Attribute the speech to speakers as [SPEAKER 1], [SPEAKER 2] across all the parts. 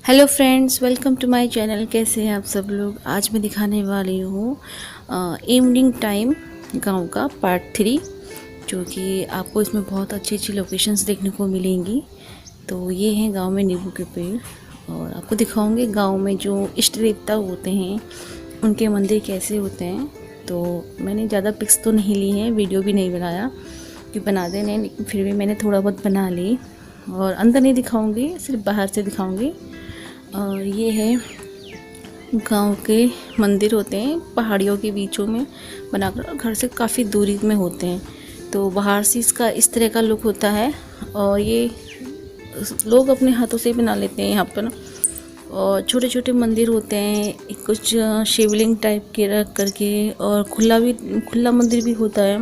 [SPEAKER 1] Hello friends, welcome to my channel. कैसे हैं आप सब लोग। आज मैं दिखाने वाली हूँ इवनिंग टाइम गांव का पार्ट 3, जो कि आपको इसमें बहुत अच्छी अच्छी लोकेशंस देखने को मिलेंगी। तो ये हैं गांव में नींबू के पेड़, और आपको दिखाऊंगे गांव में जो इष्ट देवता होते हैं उनके मंदिर कैसे होते हैं। तो मैंने ज़्यादा पिक्स तो नहीं ली हैं, वीडियो भी नहीं बनाया कि बना देने, लेकिन फिर भी मैंने थोड़ा बहुत बना ली। और अंदर नहीं दिखाऊंगी, सिर्फ बाहर से दिखाऊंगी। और ये है गांव के मंदिर होते हैं पहाड़ियों के बीचों में बनाकर, घर से काफ़ी दूरी में होते हैं। तो बाहर से इसका इस तरह का लुक होता है, और ये लोग अपने हाथों से बना लेते हैं यहाँ पर। और छोटे छोटे मंदिर होते हैं, कुछ शिवलिंग टाइप के रख करके, और खुला मंदिर भी होता है।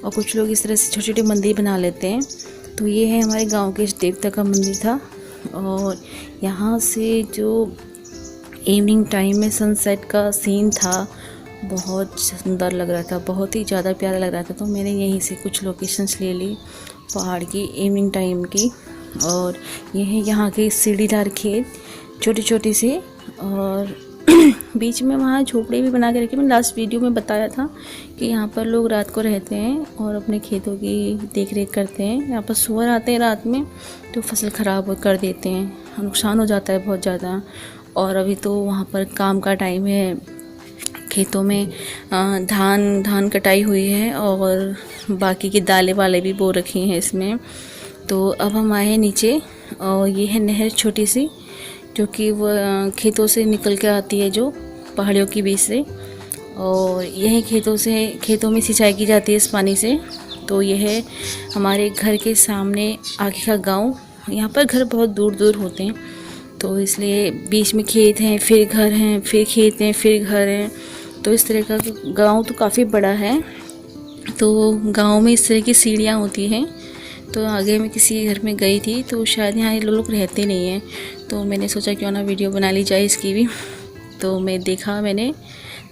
[SPEAKER 1] और कुछ लोग इस तरह से छोटे छोटे मंदिर बना लेते हैं। तो ये है हमारे गांव के इष्ट देवता का मंदिर था। और यहाँ से जो इवनिंग टाइम में सनसेट का सीन था, बहुत सुंदर लग रहा था, बहुत ही ज़्यादा प्यारा लग रहा था। तो मैंने यहीं से कुछ लोकेशंस ले ली पहाड़ की इवनिंग टाइम की। और ये है यहाँ के सीढ़ीदार खेत, छोटे छोटे से, और बीच में वहाँ झोपड़ी भी बना के रखी। मैंने लास्ट वीडियो में बताया था कि यहाँ पर लोग रात को रहते हैं और अपने खेतों की देख रेख करते हैं। यहाँ पर सुअर आते हैं रात में, तो फसल ख़राब कर देते हैं, नुकसान हो जाता है बहुत ज़्यादा। और अभी तो वहाँ पर काम का टाइम है, खेतों में धान कटाई हुई है, और बाकी की दालें वाले भी बो रखी हैं इसमें। तो अब हम आए हैं नीचे, और ये है नहर छोटी सी, जो कि वह खेतों से निकल के आती है, जो पहाड़ियों के बीच से। और यह खेतों में सिंचाई की जाती है इस पानी से। तो यह है हमारे घर के सामने आगे का गांव। यहाँ पर घर बहुत दूर दूर होते हैं, तो इसलिए बीच में खेत हैं, फिर घर हैं, फिर खेत हैं, फिर घर हैं। तो इस तरह का गांव तो काफ़ी बड़ा है। तो गांव में इस तरह की सीढ़ियाँ होती हैं। तो आगे मैं किसी घर में गई थी, तो शायद यहाँ ये लोग रहते नहीं हैं, तो मैंने सोचा क्यों ना वीडियो बना ली जाए इसकी भी। तो मैंने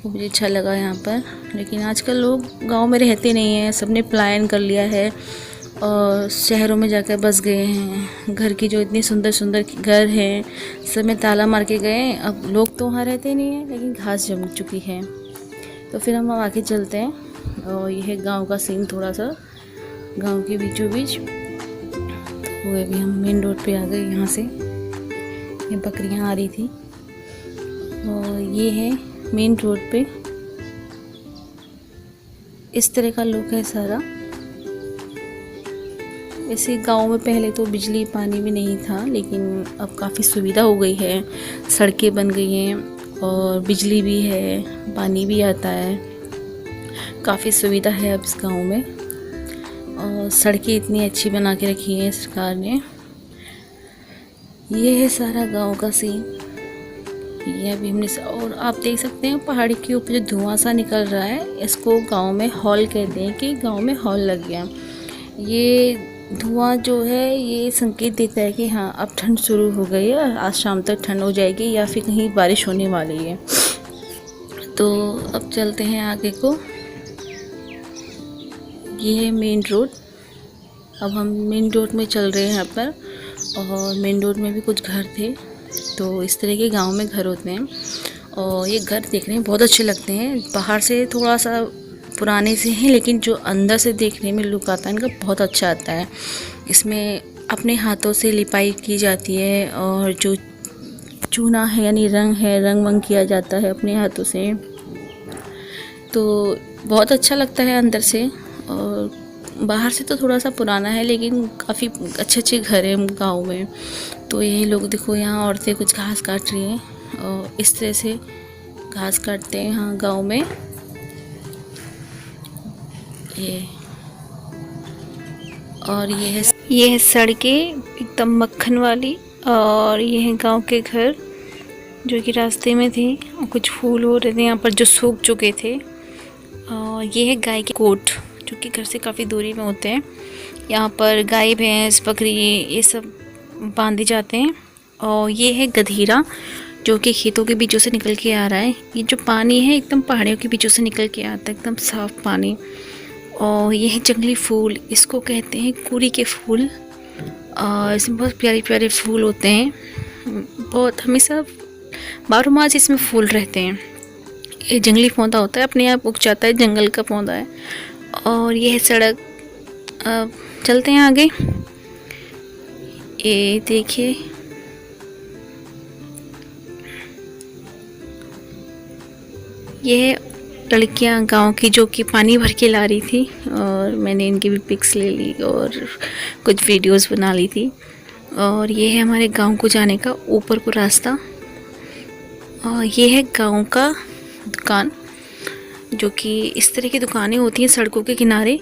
[SPEAKER 1] तो मुझे अच्छा लगा यहाँ पर। लेकिन आजकल लोग गांव में रहते नहीं हैं, सबने पलायन कर लिया है और शहरों में जाकर बस गए हैं। घर की जो इतनी सुंदर सुंदर घर हैं, सब में ताला मार के गए। अब लोग तो वहाँ रहते नहीं हैं, लेकिन घास जम चुकी है। तो फिर हम आगे चलते हैं, और यह है गाँव का सीन, थोड़ा सा गांव के बीचों बीच। तो अभी हम मेन रोड पे आ गए। यहाँ से ये बकरियाँ आ रही थी, और ये है मेन रोड पे। इस तरह का लुक है सारा। वैसे गांव में पहले तो बिजली पानी भी नहीं था, लेकिन अब काफ़ी सुविधा हो गई है, सड़कें बन गई हैं, और बिजली भी है, पानी भी आता है, काफ़ी सुविधा है अब इस गांव में। और सड़कें इतनी अच्छी बना के रखी है सरकार ने। ये है सारा गांव का सीन। ये अभी हमने और आप देख सकते हैं पहाड़ी के ऊपर जो धुआं सा निकल रहा है, इसको गांव में हॉल कहते हैं कि गांव में हॉल लग गया। ये धुआं जो है, ये संकेत देता है कि हाँ अब ठंड शुरू हो गई है, आज शाम तक ठंड हो जाएगी, या फिर कहीं बारिश होने वाली है। तो अब चलते हैं आगे को। ये है मेन रोड। अब हम मेन रोड में चल रहे हैं यहाँ पर, और मेन रोड में भी कुछ घर थे। तो इस तरह के गांव में घर होते हैं, और ये घर देखने में बहुत अच्छे लगते हैं। बाहर से थोड़ा सा पुराने से हैं, लेकिन जो अंदर से देखने में लुक आता है इनका बहुत अच्छा आता है। इसमें अपने हाथों से लिपाई की जाती है, और जो चूना है यानी रंग है, रंग वंग किया जाता है अपने हाथों से। तो बहुत अच्छा लगता है अंदर से। और बाहर से तो थोड़ा सा पुराना है, लेकिन काफ़ी अच्छे अच्छे घर हैं गाँव में। तो यही लोग देखो, यहाँ औरतें कुछ घास काट रही हैं, और इस तरह से घास काटते हैं यहाँ गाँव में। ये और ये है सड़कें एकदम मक्खन वाली, और ये है गांव के घर जो कि रास्ते में थे, और कुछ फूल हो रहे थे यहाँ पर जो सूख चुके थे। और ये है गाय के कोट, जो कि घर से काफ़ी दूरी में होते हैं। यहाँ पर गाय भैंस बकरी ये सब बांधे जाते हैं। और ये है गधीरा, जो कि खेतों के बीचों से निकल के आ रहा है। ये जो पानी है एकदम पहाड़ियों के बीचों से निकल के आता है, एकदम साफ़ पानी। और ये है जंगली फूल, इसको कहते हैं कुरी के फूल। और इसमें बहुत प्यारे प्यारे फूल होते हैं। बहुत हमेशा 12 मास इसमें फूल रहते हैं। ये जंगली पौधा होता है, अपने आप उग जाता है, जंगल का पौधा है। और यह सड़क, चलते हैं आगे। ये देखिए, यह लड़कियां गांव की जो कि पानी भर के ला रही थी, और मैंने इनकी भी पिक्स ले ली और कुछ वीडियोस बना ली थी। और ये है हमारे गांव को जाने का ऊपर को रास्ता। और ये है गांव का दुकान, जो कि इस तरह की दुकानें होती हैं सड़कों के किनारे,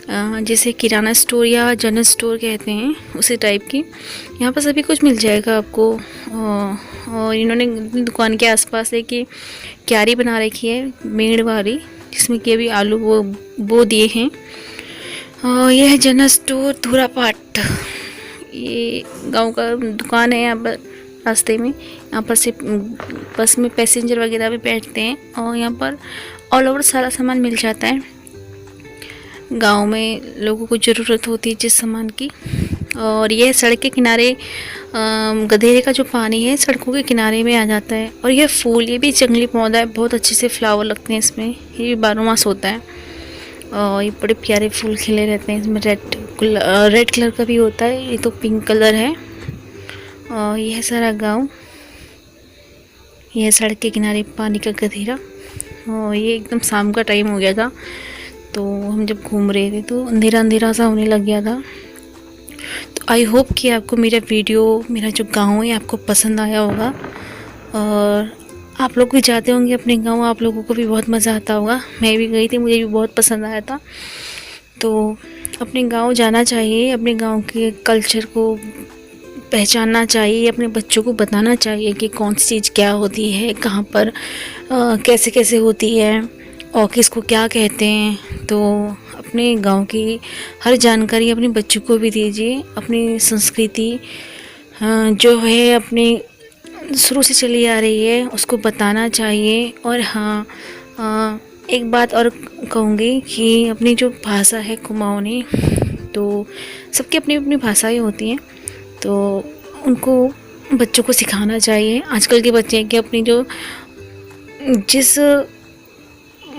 [SPEAKER 1] जैसे किराना स्टोर या जनरल स्टोर कहते हैं, उसी टाइप की। यहाँ पर सभी कुछ मिल जाएगा आपको। और इन्होंने दुकान के आसपास एक क्यारी बना रखी है, मेड़ वाली, जिसमें कि अभी आलू वो बो दिए हैं। और यह है जनरल स्टोर धूरापाट। ये गांव का दुकान है। यहाँ पर रास्ते में, यहाँ पर से बस में पैसेंजर वगैरह भी बैठते हैं, और यहाँ पर ऑल ओवर सारा सामान मिल जाता है। गांव में लोगों को ज़रूरत होती है जिस सामान की। और यह सड़क के किनारे, गधेरे का जो पानी है सड़कों के किनारे में आ जाता है। और यह फूल, ये भी जंगली पौधा है, बहुत अच्छे से फ्लावर लगते हैं इसमें। ये भी 12 मास होता है, और ये बड़े प्यारे फूल खिले रहते हैं इसमें। रेड कलर का भी होता है, ये तो पिंक कलर है। और यह सारा गाँव, यह सड़क के किनारे पानी का गधेरा। और ये एकदम शाम का टाइम हो गया था, तो हम जब घूम रहे थे तो अंधेरा अंधेरा सा होने लग गया था। तो आई होप कि आपको मेरा वीडियो, मेरा जो गांव है, आपको पसंद आया होगा। और आप लोग भी जाते होंगे अपने गांव, आप लोगों को भी बहुत मज़ा आता होगा। मैं भी गई थी, मुझे भी बहुत पसंद आया था। तो अपने गांव जाना चाहिए, अपने गांव के कल्चर को पहचानना चाहिए, अपने बच्चों को बताना चाहिए कि कौन सी चीज़ क्या होती है, कहाँ पर कैसे कैसे होती है, और किसको क्या कहते हैं। तो अपने गांव की हर जानकारी अपने बच्चों को भी दीजिए। अपनी संस्कृति जो है अपनी शुरू से चली आ रही है, उसको बताना चाहिए। और हाँ, एक बात और कहूँगी कि अपनी जो भाषा है कुमाऊनी, तो सबकी अपनी अपनी भाषाएं होती हैं, तो उनको बच्चों को सिखाना चाहिए। आजकल के बच्चे हैं कि अपनी जो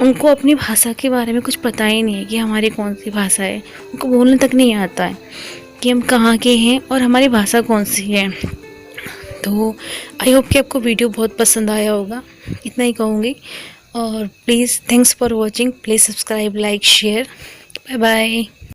[SPEAKER 1] उनको अपनी भाषा के बारे में कुछ पता ही नहीं है कि हमारी कौन सी भाषा है। उनको बोलने तक नहीं आता है कि हम कहाँ के हैं और हमारी भाषा कौन सी है। तो आई होप कि आपको वीडियो बहुत पसंद आया होगा, इतना ही कहूँगी। और please, thanks for watching. Please subscribe, like, share. Bye bye.